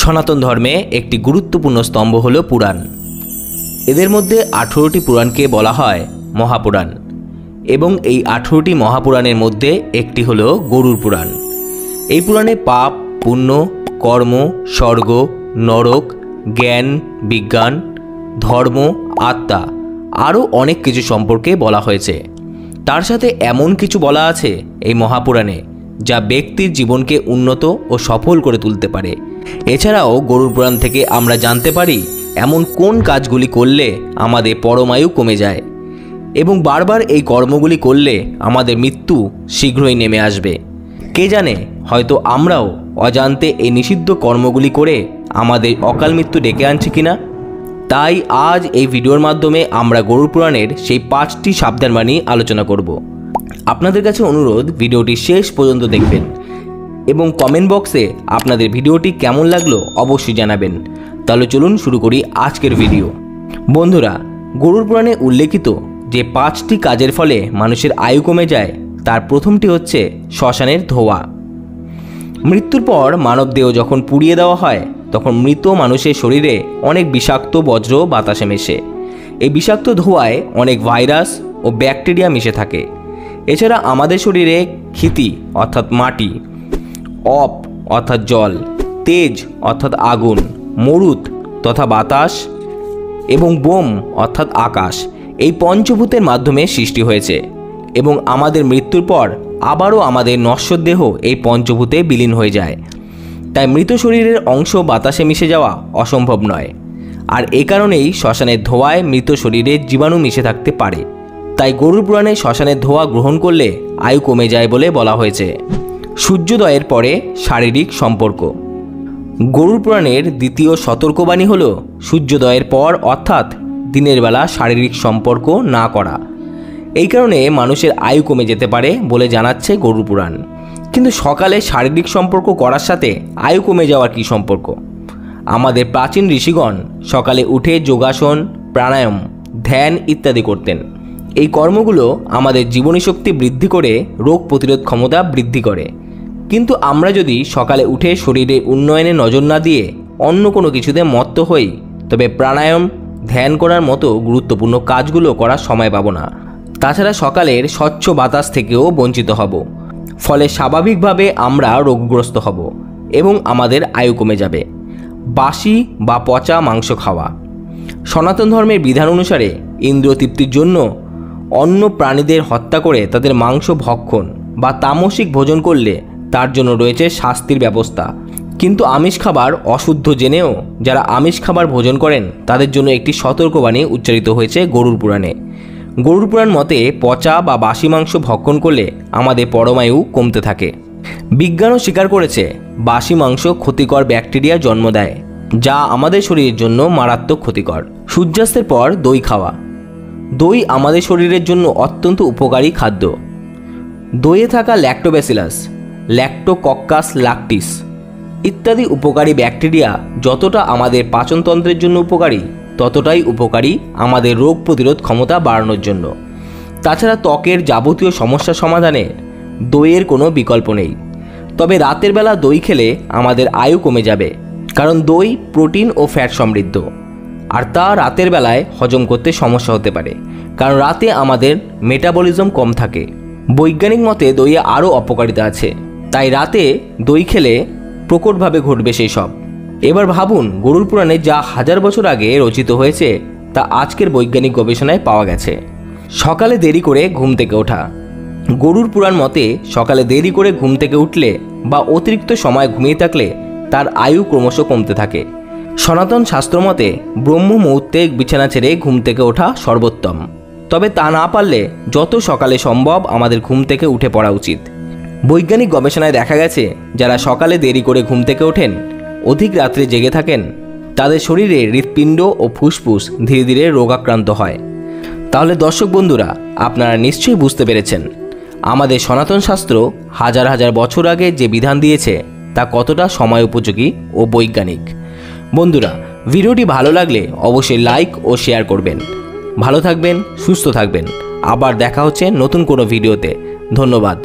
সনাতন ধর্মে একটি গুরুত্বপূর্ণ স্তম্ভ হল পুরাণ। এদের মধ্যে 18টি পুরাণকে বলা হয় মহাপুরাণ এবং এই 18টি মহাপুরাণের মধ্যে একটি হল গরুড় পুরাণ। এই পুরাণে পাপ, পুণ্য, কর্ম, স্বর্গ, নরক, জ্ঞান, বিজ্ঞান, ধর্ম, আত্মা আরও অনেক কিছু সম্পর্কে বলা হয়েছে। তার সাথে এমন কিছু বলা আছে এই মহাপুরাণে যা ব্যক্তির জীবনকে উন্নত ও সফল করে তুলতে পারে। এছাড়াও গরুড় পুরাণ থেকে আমরা জানতে পারি এমন কোন কাজগুলি করলে আমাদের পরমায়ু কমে যায় এবং বারবার এই কর্মগুলি করলে আমাদের মৃত্যু শীঘ্রই নেমে আসবে। কে জানে, হয়তো আমরাও অজান্তে এই নিষিদ্ধ কর্মগুলি করে আমাদের অকাল মৃত্যু ডেকে আনছি কিনা। তাই আজ এই ভিডিওর মাধ্যমে আমরা গরুড় পুরাণের সেই 5টি সাবধানবাণী আলোচনা করব। আপনাদের কাছে অনুরোধ, ভিডিওটি শেষ পর্যন্ত দেখবেন এবং কমেন্ট বক্সে আপনাদের ভিডিওটি কেমন লাগলো অবশ্যই জানাবেন। তাহলে চলুন শুরু করি আজকের ভিডিও। বন্ধুরা, গরুড় পুরাণে উল্লেখিত যে 5টি কাজের ফলে মানুষের আয়ু কমে যায় তার প্রথমটি হচ্ছে শ্মশানের ধোয়া। মৃত্যুর পর মানবদেহ যখন পুড়িয়ে দেওয়া হয় তখন মৃত মানুষের শরীরে অনেক বিষাক্ত বজ্র বাতাসে মেশে। এই বিষাক্ত ধোঁয়ায় অনেক ভাইরাস ও ব্যাকটেরিয়া মিশে থাকে। এছাড়া আমাদের শরীরে ক্ষিতি অর্থাৎ মাটি, অপ অর্থাৎ জল, তেজ অর্থাৎ আগুন, মরুত তথা বাতাস এবং বোম অর্থাৎ আকাশ, এই পঞ্চভূতের মাধ্যমে সৃষ্টি হয়েছে এবং আমাদের মৃত্যুর পর আবারও আমাদের নশ্বর দেহ এই পঞ্চভূতে বিলীন হয়ে যায়। তাই মৃত শরীরের অংশ বাতাসে মিশে যাওয়া অসম্ভব নয়। আর এ কারণেই শ্মশানের ধোঁয়ায় মৃত শরীরে জীবাণু মিশে থাকতে পারে। তাই গরুড় পুরাণে শ্মশানের ধোঁয়া গ্রহণ করলে আয়ু কমে যায় বলে বলা হয়েছে। সূর্যোদয়ের পরে শারীরিক সম্পর্ক। গরুড় পুরাণের দ্বিতীয় সতর্কবাণী হল সূর্যোদয়ের পর অর্থাৎ দিনের বেলা শারীরিক সম্পর্ক না করা। এই কারণে মানুষের আয়ু কমে যেতে পারে বলে জানাচ্ছে গরুড় পুরাণ। কিন্তু সকালে শারীরিক সম্পর্ক করার সাথে আয়ু কমে যাওয়ার কী সম্পর্ক? আমাদের প্রাচীন ঋষিগণ সকালে উঠে যোগাসন, প্রাণায়াম, ধ্যান ইত্যাদি করতেন। এই কর্মগুলো আমাদের জীবনী শক্তি বৃদ্ধি করে রোগ প্রতিরোধ ক্ষমতা বৃদ্ধি করে। কিন্তু আমরা যদি সকালে উঠে শরীরের উন্নয়নে নজর না দিয়ে অন্য কোনো কিছুতে মত্ত হই তবে প্রাণায়াম, ধ্যান করার মতো গুরুত্বপূর্ণ কাজগুলো করার সময় পাবো না। তাছাড়া সকালের স্বচ্ছ বাতাস থেকেও বঞ্চিত হব। ফলে স্বাভাবিকভাবে আমরা রোগগ্রস্ত হব এবং আমাদের আয়ু কমে যাবে। বাসি বা পচা মাংস খাওয়া। সনাতন ধর্মের বিধান অনুসারে ইন্দ্রিয় তৃপ্তির জন্য অন্য প্রাণীদের হত্যা করে তাদের মাংস ভক্ষণ বা তামসিক ভোজন করলে তার জন্য রয়েছে শাস্তির ব্যবস্থা। কিন্তু আমিষ খাবার অশুদ্ধ জেনেও যারা আমিষ খাবার ভোজন করেন তাদের জন্য একটি সতর্কবাণী উচ্চারিত হয়েছে গরুড় পুরাণে। গরুড় পুরাণ মতে পচা বা বাসি মাংস ভক্ষণ করলে আমাদের পরমায়ু কমতে থাকে। বিজ্ঞানও স্বীকার করেছে বাসি মাংস ক্ষতিকর ব্যাকটেরিয়া জন্ম দেয় যা আমাদের শরীরের জন্য মারাত্মক ক্ষতিকর। সূর্যাস্তের পর দই খাওয়া। দই আমাদের শরীরের জন্য অত্যন্ত উপকারী খাদ্য। দইয়ে থাকা ল্যাক্টোব্যাসিলাস, ল্যাক্টোকক্কাস ল্যাকটিস ইত্যাদি উপকারী ব্যাকটেরিয়া যতটা আমাদের পাচনতন্ত্রের জন্য উপকারী ততটাই উপকারী আমাদের রোগ প্রতিরোধ ক্ষমতা বাড়ানোর জন্য। তাছাড়া ত্বকের যাবতীয় সমস্যা সমাধানে দইয়ের কোনো বিকল্প নেই। তবে রাতের বেলা দই খেলে আমাদের আয়ু কমে যাবে, কারণ দই প্রোটিন ও ফ্যাট সমৃদ্ধ আর তা রাতের বেলায় হজম করতে সমস্যা হতে পারে, কারণ রাতে আমাদের মেটাবলিজম কম থাকে। বৈজ্ঞানিক মতে দইয়ে আরও অপকারিতা আছে, তাই রাতে দই খেলে প্রকটভাবে ঘটবে সেই সব। এবার ভাবুন, গরুড় পুরাণে যা হাজার বছর আগে রচিত হয়েছে তা আজকের বৈজ্ঞানিক গবেষণায় পাওয়া গেছে। সকালে দেরি করে ঘুম থেকে ওঠা। গরুড় পুরাণ মতে সকালে দেরি করে ঘুম থেকে উঠলে বা অতিরিক্ত সময় ঘুমিয়ে থাকলে তার আয়ু ক্রমশ কমতে থাকে। সনাতন শাস্ত্র মতে ব্রহ্ম মুহূর্তে বিছানা ছেড়ে ঘুম থেকে ওঠা সর্বোত্তম। তবে তা না পারলে যত সকালে সম্ভব আমাদের ঘুম থেকে উঠে পড়া উচিত। বৈজ্ঞানিক গবেষণায় দেখা গেছে যারা সকালে দেরি করে ঘুম থেকে ওঠেন, অধিক রাত্রে জেগে থাকেন, তাদের শরীরে হৃৎপিণ্ড ও ফুসফুস ধীরে ধীরে রোগাক্রান্ত হয়। তাহলে দর্শক বন্ধুরা, আপনারা নিশ্চয়ই বুঝতে পেরেছেন আমাদের সনাতন শাস্ত্র হাজার হাজার বছর আগে যে বিধান দিয়েছে তা কতটা সময় উপযোগী ও বৈজ্ঞানিক। বন্ধুরা, ভিডিওটি ভালো লাগলে অবশ্যই লাইক ও শেয়ার করবেন। ভালো থাকবেন, সুস্থ থাকবেন। আবার দেখা হচ্ছে নতুন কোনো ভিডিওতে। ধন্যবাদ।